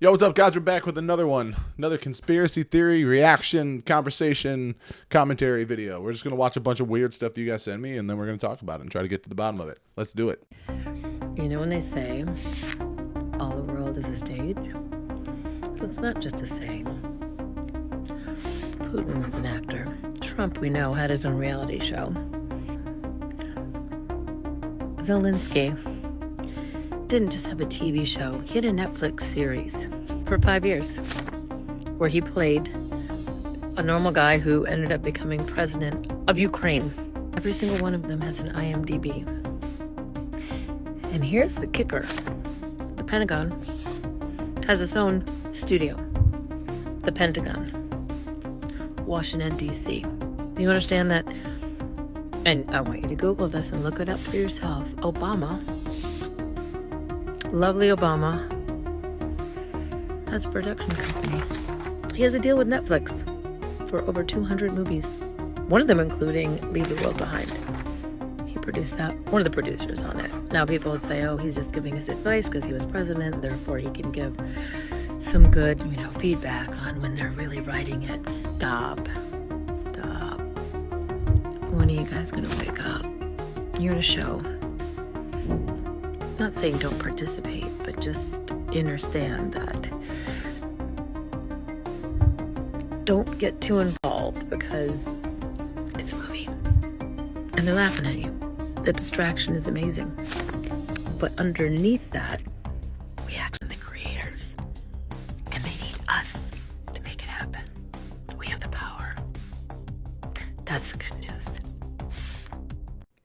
Yo, what's up, guys? We're back with another one. Another conspiracy theory, reaction, conversation, commentary video. We're just going to watch a bunch of weird stuff that you guys send me, and then we're going to talk about it and try to get to the bottom of it. Let's do it. You know when they say, all the world is a stage? Well, it's not just a saying. Putin is an actor. Trump, we know, had his own reality show. Zelensky didn't just have a TV show. He had a Netflix series for 5 years where he played a normal guy who ended up becoming president of Ukraine. Every single one of them has an IMDb. And here's the kicker. The Pentagon has its own studio. The Pentagon. Washington, D.C. Do you understand that? And I want you to Google this and look it up for yourself. Obama, lovely Obama, has a production company. He has a deal with Netflix for over 200 movies. One of them including Leave the World Behind. He produced that, one of the producers on it. Now people would say, oh, he's just giving his advice because he was president, therefore he can give some good, feedback on when they're really writing it. Stop. When are you guys gonna wake up? You're in a show. Not saying don't participate, but just understand that don't get too involved because it's a movie. And they're laughing at you. The distraction is amazing. But underneath that, we act on the creators. And they need us to make it happen. We have the power. That's the good news.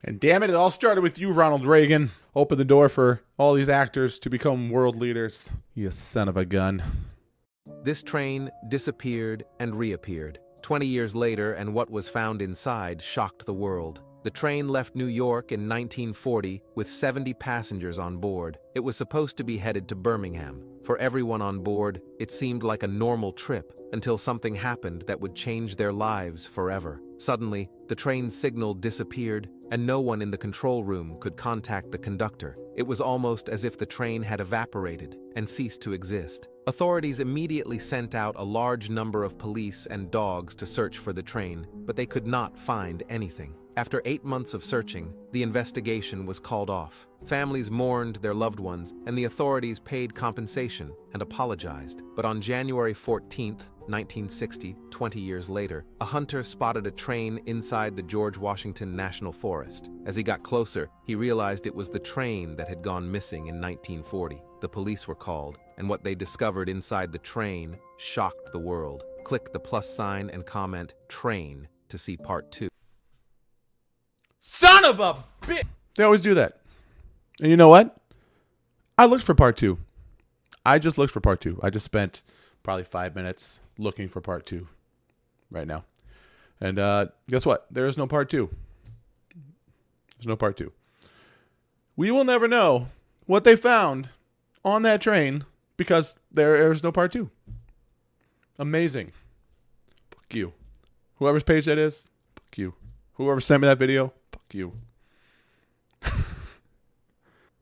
And damn it all started with you, Ronald Reagan. Open the door for all these actors to become world leaders. You son of a gun. This train disappeared and reappeared. 20 years later, and what was found inside shocked the world. The train left New York in 1940 with 70 passengers on board. It was supposed to be headed to Birmingham. For everyone on board, it seemed like a normal trip until something happened that would change their lives forever. Suddenly, the train's signal disappeared, and no one in the control room could contact the conductor. It was almost as if the train had evaporated and ceased to exist. Authorities immediately sent out a large number of police and dogs to search for the train, but they could not find anything. After 8 months of searching, the investigation was called off. Families mourned their loved ones, and the authorities paid compensation and apologized. But on January 14th, 1960, 20 years later, a hunter spotted a train inside the George Washington National Forest. As he got closer, he realized it was the train that had gone missing in 1940. The police were called, and what they discovered inside the train shocked the world. Click the plus sign and comment "train" to see part 2. Son of a bitch! They always do that. And you know what? I looked for part 2. I just looked for part 2. I just spent probably 5 minutes looking for part 2 right now. And guess what? There is no part 2. There's no part 2. We will never know what they found on that train because there is no part 2. Amazing. Fuck you. Whoever's page that is, fuck you. Whoever sent me that video, fuck you.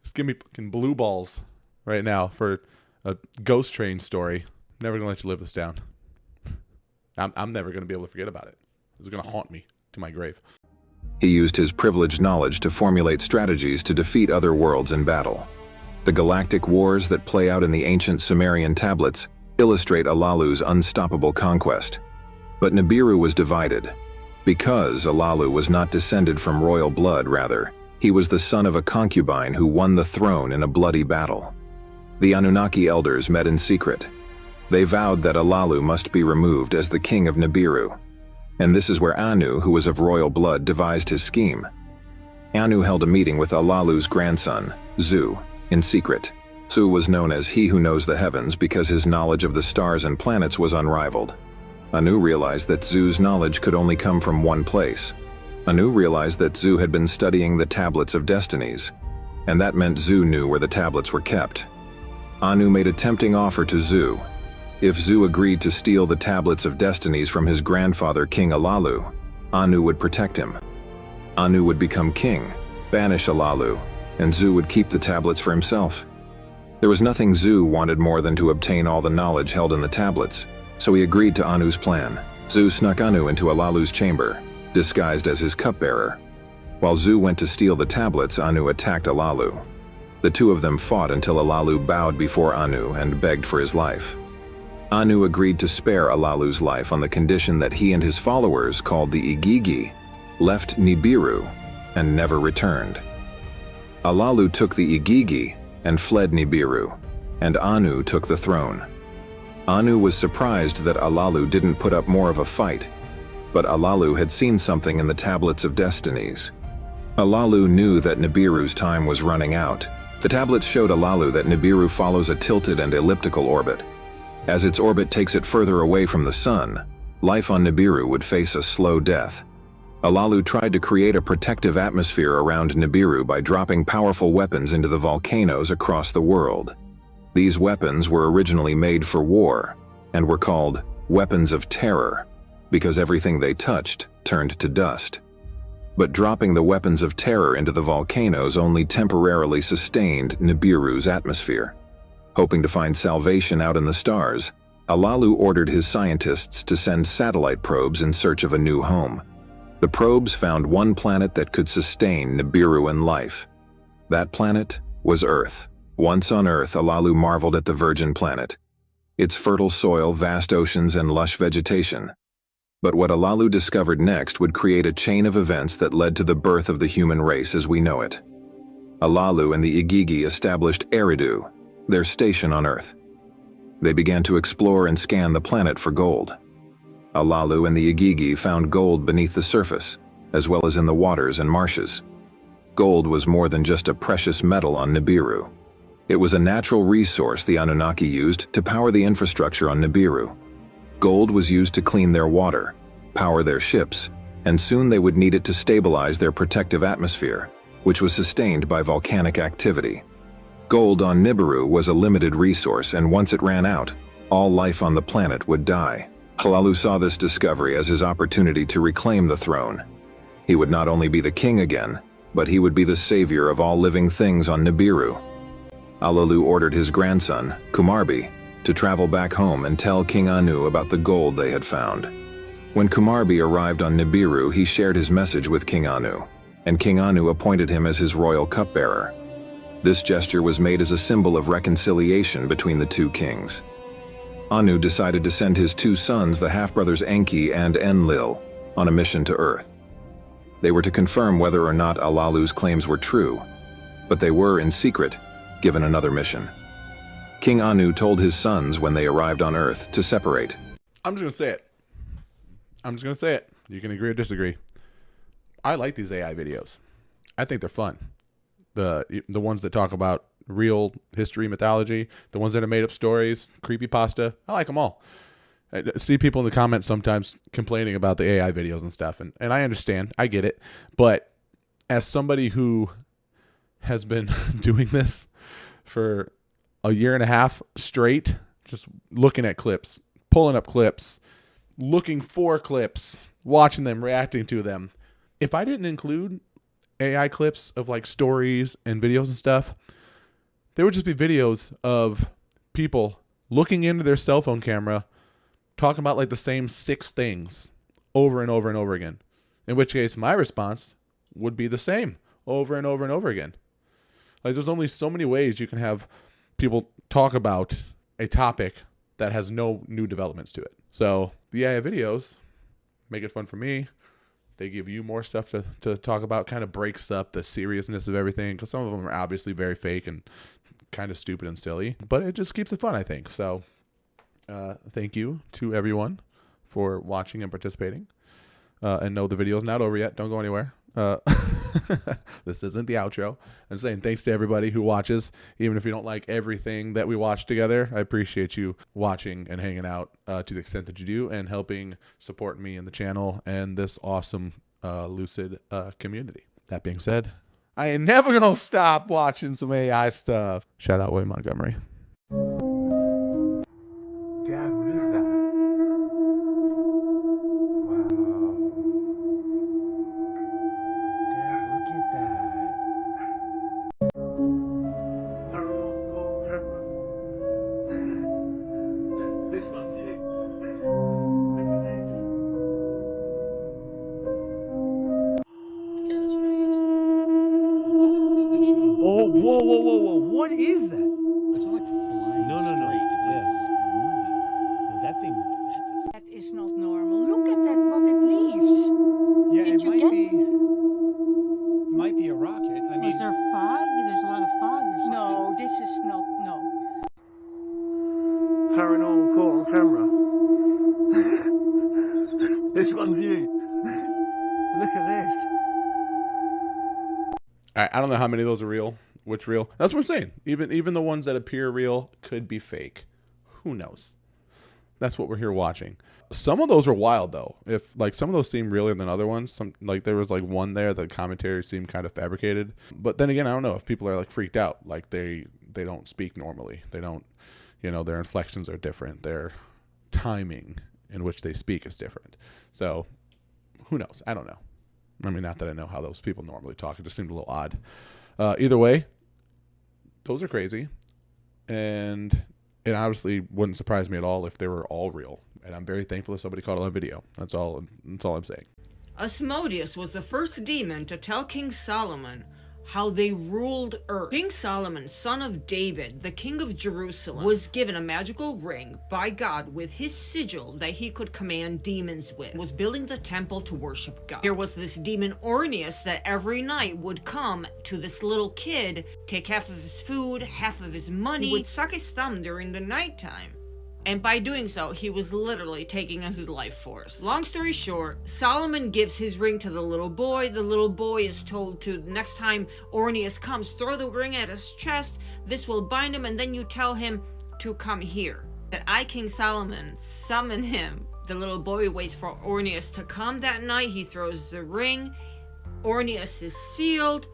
Just give me fucking blue balls right now for a ghost train story. I'm never going to let you live this down. I'm never going to be able to forget about it. It's going to haunt me to my grave. He used his privileged knowledge to formulate strategies to defeat other worlds in battle. The galactic wars that play out in the ancient Sumerian tablets illustrate Alalu's unstoppable conquest. But Nibiru was divided. Because Alalu was not descended from royal blood, rather, he was the son of a concubine who won the throne in a bloody battle. The Anunnaki elders met in secret. They vowed that Alalu must be removed as the king of Nibiru. And this is where Anu, who was of royal blood, devised his scheme. Anu held a meeting with Alalu's grandson, Zu, in secret. Zu was known as He Who Knows the Heavens because his knowledge of the stars and planets was unrivaled. Anu realized that Zu's knowledge could only come from one place. Anu realized that Zu had been studying the Tablets of Destinies, and that meant Zu knew where the tablets were kept. Anu made a tempting offer to Zu. If Zu agreed to steal the Tablets of Destinies from his grandfather King Alalu, Anu would protect him. Anu would become king, banish Alalu, and Zu would keep the tablets for himself. There was nothing Zu wanted more than to obtain all the knowledge held in the tablets, so he agreed to Anu's plan. Zu snuck Anu into Alalu's chamber, disguised as his cupbearer. While Zu went to steal the tablets, Anu attacked Alalu. The two of them fought until Alalu bowed before Anu and begged for his life. Anu agreed to spare Alalu's life on the condition that he and his followers, called the Igigi, left Nibiru and never returned. Alalu took the Igigi and fled Nibiru, and Anu took the throne. Anu was surprised that Alalu didn't put up more of a fight, but Alalu had seen something in the Tablets of Destinies. Alalu knew that Nibiru's time was running out. The tablets showed Alalu that Nibiru follows a tilted and elliptical orbit. As its orbit takes it further away from the sun, life on Nibiru would face a slow death. Alalu tried to create a protective atmosphere around Nibiru by dropping powerful weapons into the volcanoes across the world. These weapons were originally made for war and were called weapons of terror because everything they touched turned to dust. But dropping the weapons of terror into the volcanoes only temporarily sustained Nibiru's atmosphere. Hoping to find salvation out in the stars, Alalu ordered his scientists to send satellite probes in search of a new home. The probes found one planet that could sustain Nibiruan life. That planet was Earth. Once on Earth, Alalu marveled at the virgin planet, its fertile soil, vast oceans, and lush vegetation. But what Alalu discovered next would create a chain of events that led to the birth of the human race as we know it. Alalu and the Igigi established Eridu, their station on Earth. They began to explore and scan the planet for gold. Alalu and the Igigi found gold beneath the surface, as well as in the waters and marshes. Gold was more than just a precious metal on Nibiru. It was a natural resource the Anunnaki used to power the infrastructure on Nibiru. Gold was used to clean their water, power their ships, and soon they would need it to stabilize their protective atmosphere, which was sustained by volcanic activity. Gold on Nibiru was a limited resource, and once it ran out, all life on the planet would die. Alalu saw this discovery as his opportunity to reclaim the throne. He would not only be the king again, but he would be the savior of all living things on Nibiru. Alalu ordered his grandson, Kumarbi, to travel back home and tell King Anu about the gold they had found. When Kumarbi arrived on Nibiru, he shared his message with King Anu, and King Anu appointed him as his royal cupbearer. This gesture was made as a symbol of reconciliation between the two kings. Anu decided to send his two sons, the half-brothers Enki and Enlil, on a mission to Earth. They were to confirm whether or not Alalu's claims were true, but they were, in secret, given another mission. King Anu told his sons when they arrived on Earth to separate. I'm just going to say it. You can agree or disagree. I like these AI videos. I think they're fun. The ones that talk about real history, mythology, the ones that are made up stories, creepypasta, I like them all. I see people in the comments sometimes complaining about the AI videos and stuff, and I understand. I get it. But as somebody who has been doing this for a year and a half straight, just looking at clips, pulling up clips, looking for clips, watching them, reacting to them. If I didn't include AI clips of like stories and videos and stuff, there would just be videos of people looking into their cell phone camera, talking about like the same 6 things over and over and over again. In which case my response would be the same over and over and over again. Like there's only so many ways you can have people talk about a topic that has no new developments to it. So the AI videos make it fun for me. They give you more stuff to talk about, kind of breaks up the seriousness of everything, because some of them are obviously very fake and kind of stupid and silly, but it just keeps it fun, I think. So thank you to everyone for watching and participating. And no, the video's not over yet. Don't go anywhere. This isn't the outro. I'm saying thanks to everybody who watches, even if you don't like everything that we watch together. I appreciate you watching and hanging out to the extent that you do, and helping support me and the channel and this awesome Lucid community. That being said, I ain't never gonna stop watching some AI stuff. Shout out William Montgomery. Dad, what is that? Dad, look at that. What is that? It's not like flying No. straight. It's like Yeah. moving. That thing's. That is not normal. Look at that, what it leaves. Yeah, Did it you might get- be a rocket. I mean, Was there fog? There's a lot of fog or something. No, this is not, no. Paranormal caught on camera. This one's you. Look at this. All right, I don't know how many of those are real. Which real? That's what I'm saying. Even the ones that appear real could be fake. Who knows? That's what we're here watching. Some of those are wild though. If like some of those seem realer than other ones. Some like there was like one there that commentary seemed kind of fabricated. But then again, I don't know if people are like freaked out. Like they don't speak normally. They don't, their inflections are different. Their timing in which they speak is different. So who knows? I don't know. I mean, not that I know how those people normally talk. It just seemed a little odd. Either way, those are crazy. And it obviously wouldn't surprise me at all if they were all real. And I'm very thankful that somebody caught it on video. That's all I'm saying. Asmodeus was the first demon to tell King Solomon how they ruled Earth. King Solomon, son of David, the king of Jerusalem, was given a magical ring by God with his sigil that he could command demons with. He was building the temple to worship God. Here was this demon Ornius that every night would come to this little kid, take half of his food, half of his money. He would suck his thumb during the nighttime. And by doing so, he was literally taking his life force. Long story short, Solomon gives his ring to the little boy. The little boy is told to, next time Ornius comes, throw the ring at his chest. This will bind him, and then you tell him to come here. That I, King Solomon, summon him. The little boy waits for Ornius to come that night. He throws the ring. Ornius is sealed,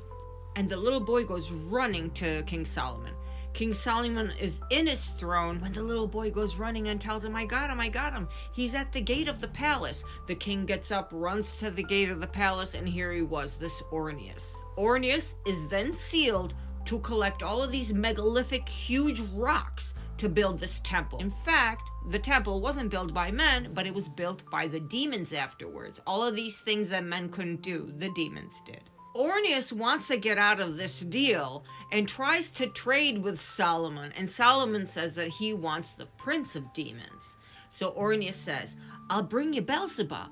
and the little boy goes running to King Solomon. King Solomon is in his throne when the little boy goes running and tells him, I got him. He's at the gate of the palace. The king gets up, runs to the gate of the palace, and here he was, this Ornius. Ornius is then sealed to collect all of these megalithic, huge rocks to build this temple. In fact, the temple wasn't built by men, but it was built by the demons afterwards. All of these things that men couldn't do, the demons did. Ornius wants to get out of this deal and tries to trade with Solomon. And Solomon says that he wants the prince of demons. So Ornius says, I'll bring you Beelzebub,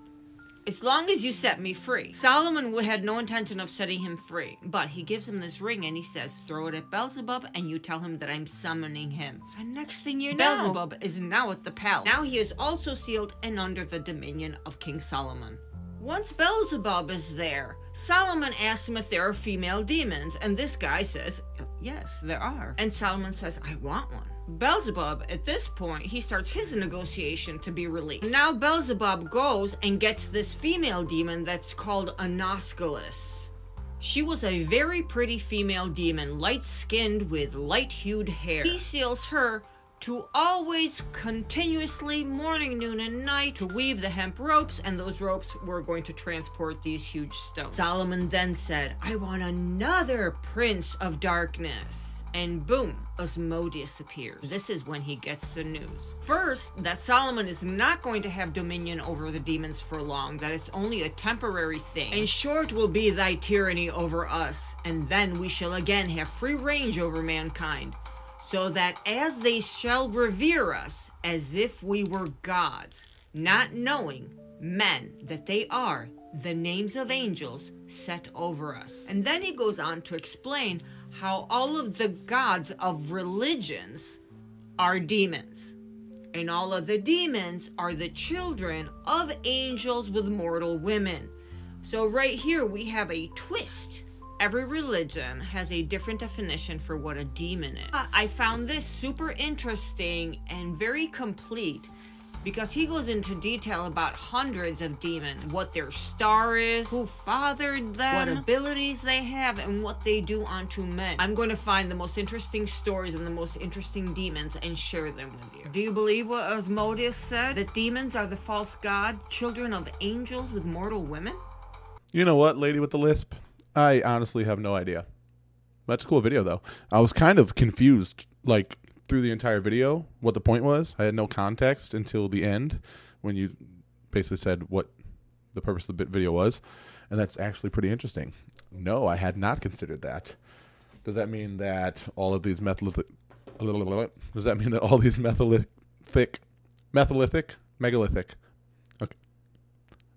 as long as you set me free. Solomon had no intention of setting him free, but he gives him this ring and he says, throw it at Beelzebub and you tell him that I'm summoning him. So next thing you know, Beelzebub is now at the palace. Now he is also sealed and under the dominion of King Solomon. Once Beelzebub is there, Solomon asks him if there are female demons, and this guy says, yes, there are. And Solomon says, I want one. Beelzebub, at this point, he starts his negotiation to be released. Now Beelzebub goes and gets this female demon that's called Anoscalus. She was a very pretty female demon, light-skinned with light-hued hair. He seals her to always continuously, morning, noon, and night, to weave the hemp ropes, and those ropes were going to transport these huge stones. Solomon then said, I want another prince of darkness. And boom, Asmodeus appears. This is when he gets the news. First, that Solomon is not going to have dominion over the demons for long, that it's only a temporary thing. And short will be thy tyranny over us, and then we shall again have free range over mankind, so that as they shall revere us as if we were gods, not knowing, men, that they are the names of angels set over us. And then he goes on to explain how all of the gods of religions are demons. And all of the demons are the children of angels with mortal women. So right here we have a twist. Every religion has a different definition for what a demon is. I found this super interesting and very complete because he goes into detail about hundreds of demons, what their star is, who fathered them, what abilities they have, and what they do unto men. I'm going to find the most interesting stories and the most interesting demons and share them with you. Do you believe what Asmodeus said? That demons are the false god, children of angels with mortal women? You know what, lady with the lisp? I honestly have no idea. That's a cool video, though. I was kind of confused, like, through the entire video, what the point was. I had no context until the end, when you basically said what the purpose of the video was. And that's actually pretty interesting. No, I had not considered that. Does that mean that all of these methyllithic megalithic? Okay.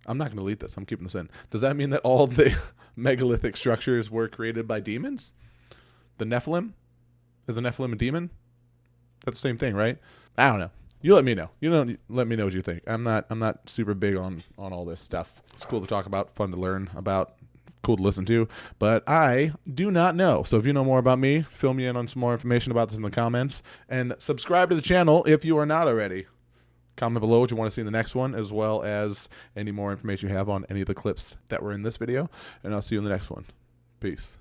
I'm not going to delete this. I'm keeping this in. Does that mean that all the megalithic structures were created by demons? The Nephilim? Is the Nephilim a demon? That's the same thing, right? I don't know. You let me know. Let me know what you think. I'm not super big on all this stuff. It's cool to talk about, fun to learn about, cool to listen to, but I do not know. So if you know more about me, fill me in on some more information about this in the comments, and subscribe to the channel if you are not already. Comment below what you want to see in the next one, as well as any more information you have on any of the clips that were in this video, and I'll see you in the next one. Peace.